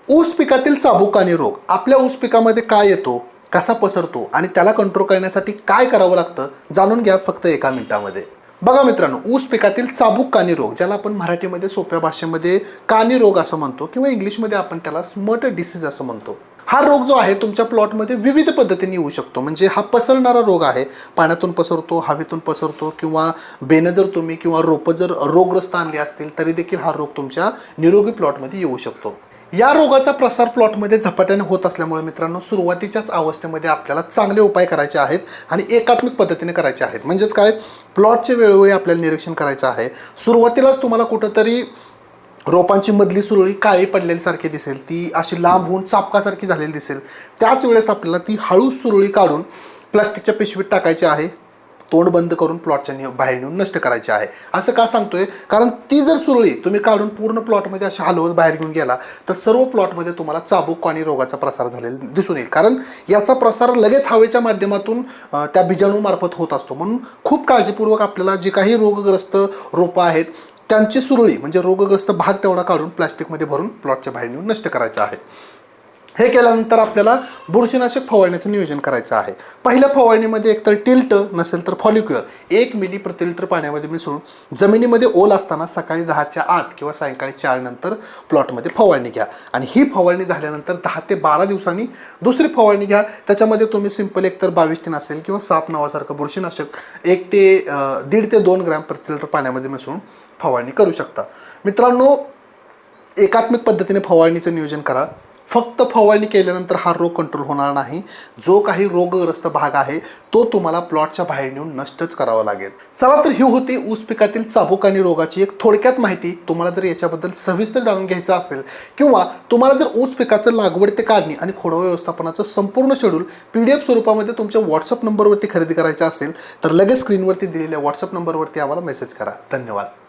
ऊस पिकातील चाबूक आणि रोग आपल्या ऊस पिकामध्ये काय येतो, कसा पसरतो आणि त्याला कंट्रोल करण्यासाठी काय करावं लागतं जाणून घ्या फक्त एका मिनिटामध्ये. बघा मित्रांनो, ऊस पिकातील चाबूक कानी रोग, ज्याला आपण मराठीमध्ये सोप्या भाषेमध्ये कानी रोग असं म्हणतो किंवा इंग्लिशमध्ये आपण त्याला स्मट डिसीज असं म्हणतो. हा रोग जो आहे तुमच्या प्लॉटमध्ये विविध पद्धतीने येऊ शकतो. म्हणजे हा पसरणारा रोग आहे. पाण्यातून पसरतो, हवेतून पसरतो किंवा बेनं जर तुम्ही किंवा रोपं जर रोगग्रस्त आणली असतील तरी देखील हा रोग तुमच्या निरोगी प्लॉटमध्ये येऊ शकतो. या रोगाचा प्रसार प्लॉटमध्ये झपाट्याने होत असल्यामुळे मित्रांनो, सुरुवातीच्याच अवस्थेमध्ये आपल्याला चांगले उपाय करायचे आहेत आणि एकात्मिक पद्धतीने करायचे आहेत. म्हणजेच काय, प्लॉटचे वेळोवेळी आपल्याला निरीक्षण करायचं आहे. सुरुवातीलाच तुम्हाला कुठंतरी रोपांची मधली सुरळी काळी पडलेली दिसेल, ती अशी लांब होऊन चापकासारखी झालेली दिसेल. त्याच वेळेस आपल्याला ती हळू सुरळी काढून प्लास्टिकच्या पिशवीत टाकायची आहे. तोंड बंद करून प्लॉटच्या बाहेर नेऊन नष्ट करायचे आहे. असं का सांगतोय, कारण ती जर सुरळी तुम्ही काढून पूर्ण प्लॉटमध्ये अशा हलवत बाहेर घेऊन गेला तर सर्व प्लॉटमध्ये तुम्हाला चाबूक आणि रोगाचा प्रसार झालेला दिसून येईल. कारण याचा प्रसार लगेच हवेच्या माध्यमातून त्या बीजाणूमार्फत होत असतो. म्हणून खूप काळजीपूर्वक आपल्याला जे काही रोगग्रस्त रोपं आहेत त्यांची सुरळी म्हणजे रोगग्रस्त भाग तेवढा काढून प्लास्टिकमध्ये भरून प्लॉटच्या बाहेर नेऊन नष्ट करायचं आहे. हे केल्यानंतर आपल्याला बुरशीनाशक फवारण्याचं नियोजन करायचं आहे. पहिल्या फवारणीमध्ये एकतर टिल्ट नसेल तर फॉलिक्युअर 1 मिली प्रति लिटर पाण्यामध्ये मिसळून जमिनीमध्ये ओल असताना सकाळी 10च्या आत किंवा सायंकाळी 4 नंतर प्लॉटमध्ये फवारणी घ्या. आणि ही फवारणी झाल्यानंतर 10 ते 12 दिवसांनी दुसरी फवारणी घ्या. त्याच्यामध्ये तुम्ही सिंपल एकतर 22 असेल किंवा साप नावासारखं बुरशीनाशक 1 ते 1.5 ते 2 ग्रॅम प्रति लिटर पाण्यामध्ये मिसळून फवारणी करू शकता. मित्रांनो, एकात्मिक पद्धतीने फवारणीचं नियोजन करा. फक्त फवारणी केल्यानंतर हा रोग कंट्रोल होणार नाही. जो काही रोगग्रस्त भाग आहे तो तुम्हाला प्लॉटच्या बाहेर नेऊन नष्टच करावा लागेल. चला तर ही होती ऊस पिकातील चाबूक आणि रोगाची एक थोडक्यात माहिती. तुम्हाला जर याच्याबद्दल सविस्तर जाणून घ्यायचं असेल किंवा तुम्हाला जर ऊस पिकाचं लागवड ते काढणी आणि खोडवा व्यवस्थापनाचं संपूर्ण शेड्यूल PDF स्वरूपामध्ये तुमच्या व्हॉट्सअप नंबरवरती खरेदी करायचं असेल तर लगेच स्क्रीनवरती दिलेल्या व्हॉट्सअप नंबरवरती आम्हाला मेसेज करा. धन्यवाद.